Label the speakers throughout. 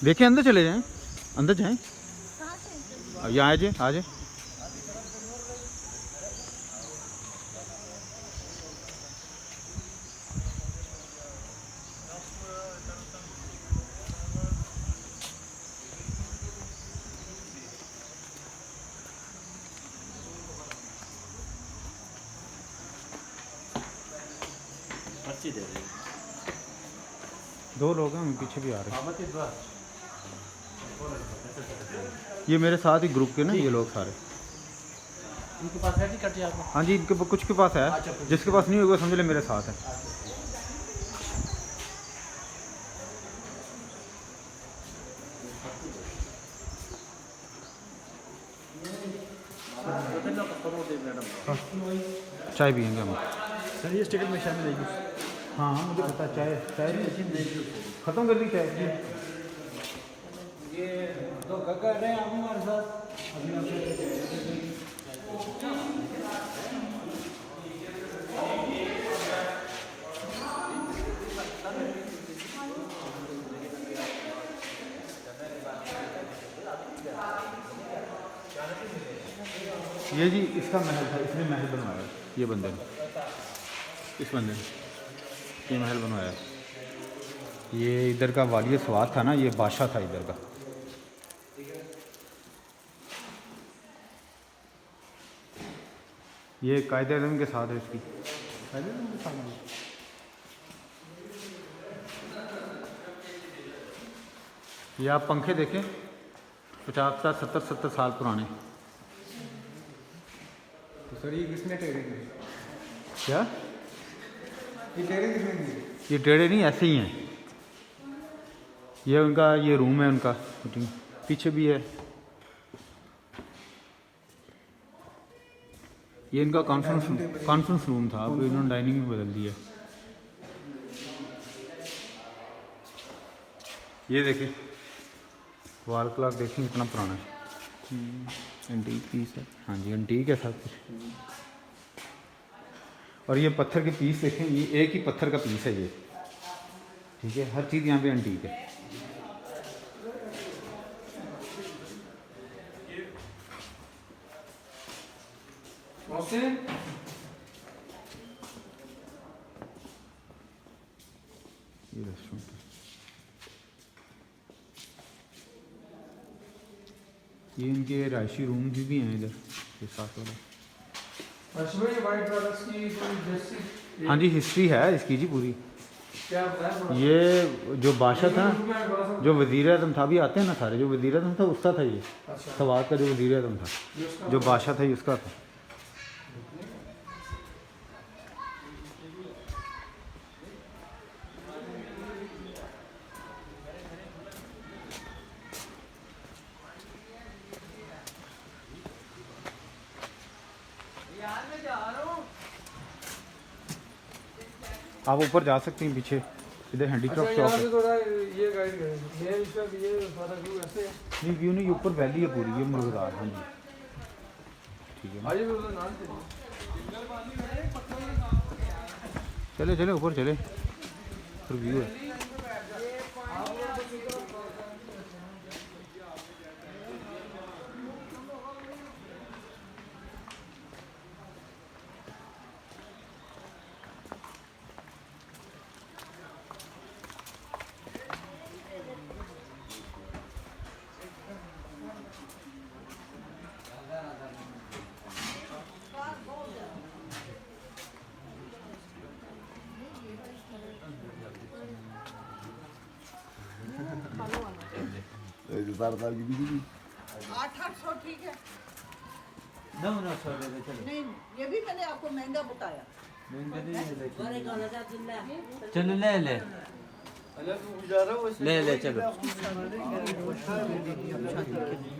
Speaker 1: देखिए अंदर चले जाएं, अंदर जाएं। यहाँ आ जाए, आ जाए।
Speaker 2: पर्ची दे रहे
Speaker 1: 2 लोग हैं, हम पीछे भी आ रहे हैं। ये मेरे साथ ही ग्रुप के ना ये लोग सारे।
Speaker 2: इनके पास है टिकट या
Speaker 1: हाँ जी, इनके कुछ के पास है, जिसके पास नहीं होगा समझ ले मेरे साथ है। चाय पियेंगे हम
Speaker 2: सर, ये टिकट में शामिल है।
Speaker 1: हाँ मुझे पता है, चाय चाय ख़त्म कर दी चाय।
Speaker 2: ये 2 काका रहे हैं हमारे साथ।
Speaker 1: ये जी इसका महल था, इसने महल बनवाया, ये बंदे ने, इस बंदे ने ये महल बनवाया। ये इधर का वाली स्वाद था ना, ये बादशाह था इधर का। ये कायदे आज़म के साथ है इसकी, कायदे आज़म के साथ है। ये आप पंखे देखें, 50-70 साल पुराने।
Speaker 3: तो सर ये किसने टेढ़े किए?
Speaker 1: क्या
Speaker 3: ये टेढ़े किसने किए?
Speaker 1: ये टेढ़े नहीं, ऐसे ही हैं। ये उनका ये रूम है उनका, पीछे भी है। ये इनका कॉन्फ्रेंस रूम था, अब इन्होंने डाइनिंग में बदल दिया। ये देखें वॉल क्लॉक, देखें कितना पुराना है। एंटीक पीस है। हाँ जी एंटीक है सब कुछ। और ये पत्थर के पीस देखें, ये एक ही पत्थर का पीस है ये, ठीक है। हर चीज़ यहाँ पे एंटीक है। ये रेस्टोरेंट है। ये इनके रहायशी रूम भी हैं इधर, ये साथ वाला। हाँ जी हिस्ट्री है इसकी जी पूरी। ये जो बादशाह था, जो वज़ीर आज़म था, भी आते हैं ना सारे, जो वज़ीर आज़म था उसका था ये। सवाद का जो वज़ीर आज़म था, जो बादशाह था उसका था। आप ऊपर जा सकते हैं, पीछे इधर हैंडीक्राफ्ट शॉप है।
Speaker 3: थोड़ा ये गाइड करें, ये इसका ये सारा व्यू ऐसे है।
Speaker 1: नहीं व्यू नहीं, ऊपर वैली है पूरी, ये मुर्गदार। हाँ जी ठीक है,
Speaker 3: आइए उधर नाम
Speaker 1: चले चले ऊपर चले, ऊपर व्यू है।
Speaker 4: नहीं
Speaker 5: 800 ठीक है।
Speaker 2: 900 ले ले चलो।
Speaker 5: नहीं ये भी मैंने आपको महंगा बताया।
Speaker 2: महंगा नहीं है चलो ले ले ले ले चलो।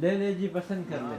Speaker 2: ले ले जी पसंद कर ले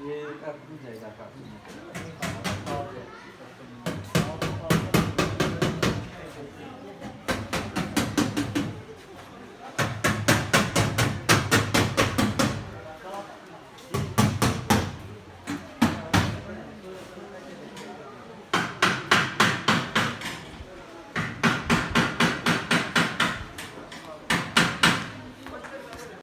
Speaker 2: ये कर जाएगा काफी